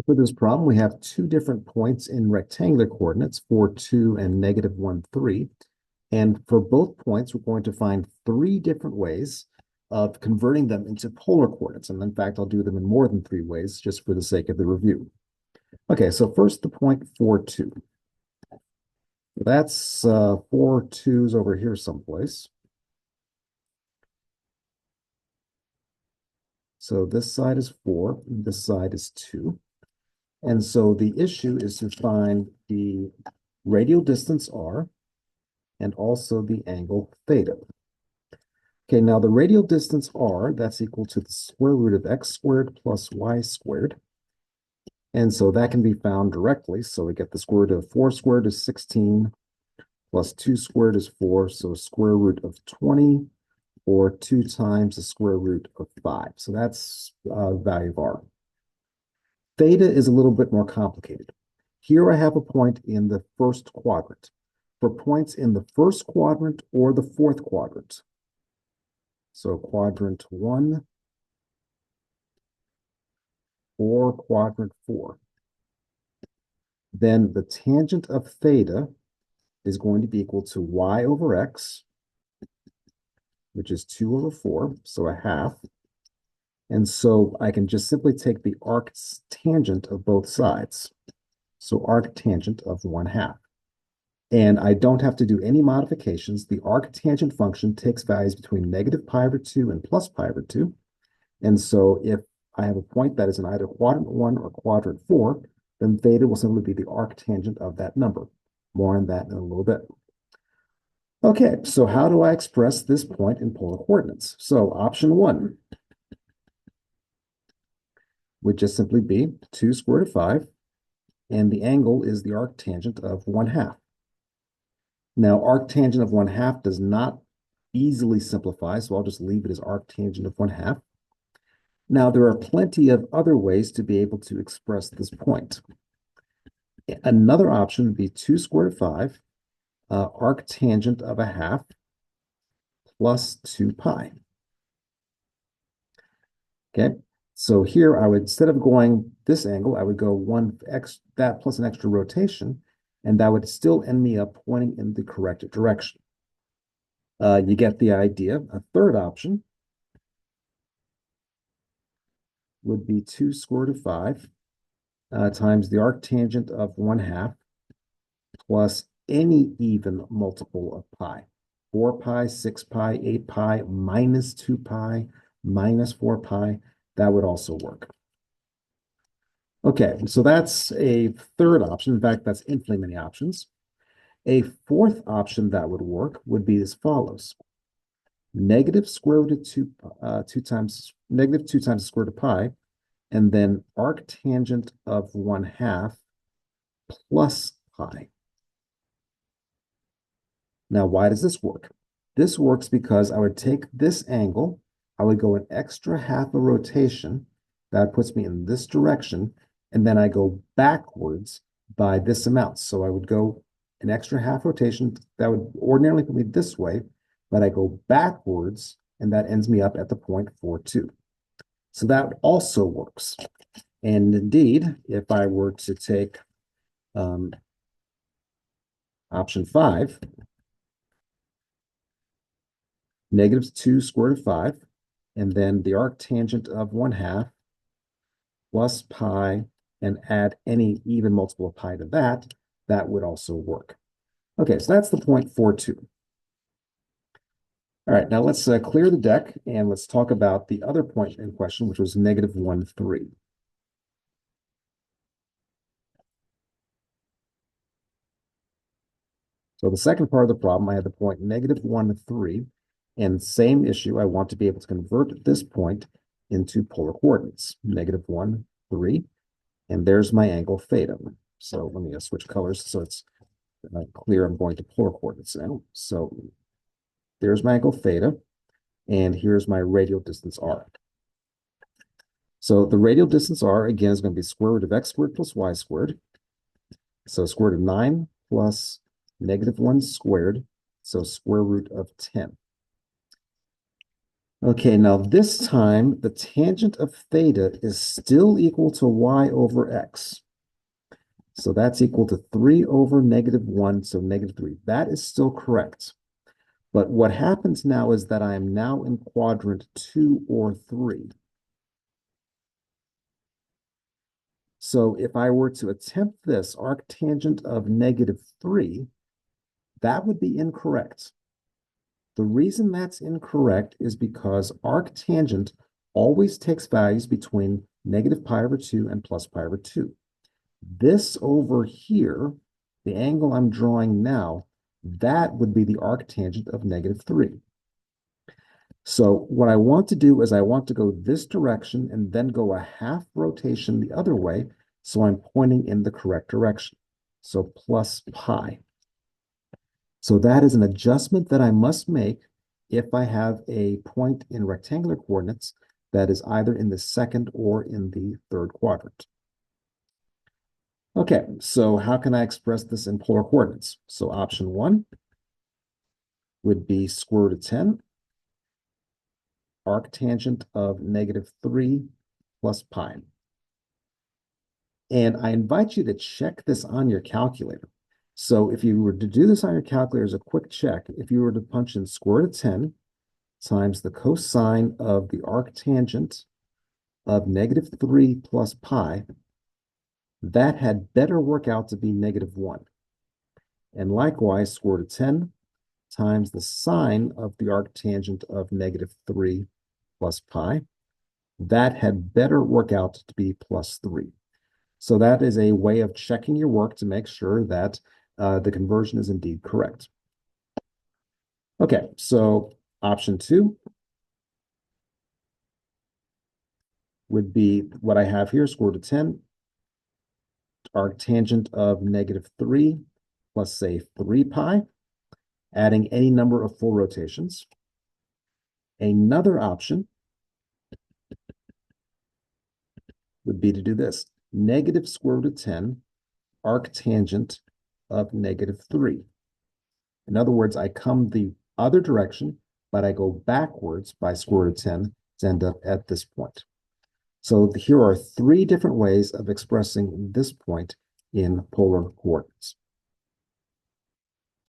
For this problem, we have two different points in rectangular coordinates, 4, 2, and negative 1, 3. And for both points, we're going to find three different ways of converting them into polar coordinates. And in fact, I'll do them in more than three ways just for the sake of the review. Okay, so first the point 4, 2. That's 4 2's over here someplace. So this side is 4, and this side is 2. And so the issue is to find the radial distance r and also the angle theta. Okay, now the radial distance r, that's equal to the square root of x squared plus y squared. And so that can be found directly. So we get the square root of 4 squared is 16 plus 2 squared is 4. So square root of 20 or 2 times the square root of 5. So that's value of r. Theta is a little bit more complicated. Here I have a point in the first quadrant. For points in the first quadrant or the fourth quadrant, so quadrant 1 or quadrant 4, then the tangent of theta is going to be equal to y over x, which is 2 over 4, so a half. And so I can just simply take the arctangent of both sides. So arctangent of 1/2. And I don't have to do any modifications. The arctangent function takes values between negative pi over 2 and plus pi over 2. And so if I have a point that is in either quadrant 1 or quadrant 4, then theta will simply be the arctangent of that number. More on that in a little bit. Okay, so how do I express this point in polar coordinates? So option 1 would just simply be 2 square root of 5, and the angle is the arctangent of 1/2. Now, arctangent of 1/2 does not easily simplify, so I'll just leave it as arctangent of 1/2. Now, there are plenty of other ways to be able to express this point. Another option would be 2 square root of 5, arctangent of 1/2 plus 2 pi. Okay, so here I would, instead of going this angle, I would go that plus an extra rotation, and that would still end me up pointing in the correct direction. You get the idea. A third option would be 2 square root of 5 times the arctangent of 1/2 plus any even multiple of pi. 4 pi, 6 pi, 8 pi, minus 2 pi, minus 4 pi. That would also work. Okay, so that's a third option. In fact, that's infinitely many options. A fourth option that would work would be as follows. Negative square root of 2 times the square root of pi, and then arctangent of 1/2 plus pi. Now, why does this work? This works because I would take this angle, I would go an extra half a rotation, that puts me in this direction, and then I go backwards by this amount. So I would go an extra half rotation, that would ordinarily put me this way, but I go backwards, and that ends me up at the point 4, 2. So that also works. And indeed, if I were to take option 5, negative 2 square root of 5, and then the arctangent of 1/2 plus pi, and add any even multiple of pi to that, that would also work. Okay, so that's the point 4, 2. All right, now let's clear the deck, and let's talk about the other point in question, which was negative 1, 3. So the second part of the problem, I had the point negative 1, 3, and same issue, I want to be able to convert this point into polar coordinates, negative 1, 3, and there's my angle theta. So let me switch colors so it's clear. I'm going to polar coordinates now. So there's my angle theta, and here's my radial distance r. So the radial distance r, again, is going to be square root of x squared plus y squared. So square root of 9 plus negative 1 squared, so square root of 10. Okay, now this time the tangent of theta is still equal to y over x. So that's equal to 3 over -1, so -3. That is still correct. But what happens now is that I am now in quadrant 2 or 3. So if I were to attempt this arctangent of -3, that would be incorrect. The reason that's incorrect is because arctangent always takes values between -pi/2 and +pi/2. This over here, the angle I'm drawing now, that would be the arctangent of -3. So what I want to do is I want to go this direction and then go a half rotation the other way, so I'm pointing in the correct direction. So plus pi. So that is an adjustment that I must make if I have a point in rectangular coordinates that is either in the second or in the third quadrant. Okay, so how can I express this in polar coordinates? So option 1 would be square root of 10, arctangent of -3 plus pi. And I invite you to check this on your calculator. So if you were to do this on your calculator as a quick check, if you were to punch in square root of 10 times the cosine of the arctangent of -3 plus pi, that had better work out to be -1. And likewise, square root of 10 times the sine of the arctangent of -3 plus pi, that had better work out to be +3. So that is a way of checking your work to make sure that the conversion is indeed correct. Okay, so option 2 would be what I have here, square root of 10, arctangent of -3 plus, say, 3 pi, adding any number of full rotations. Another option would be to do this, negative square root of 10 arctangent of -3. In other words, I come the other direction, but I go backwards by square root of 10 to end up at this point. So here are 3 different ways of expressing this point in polar coordinates.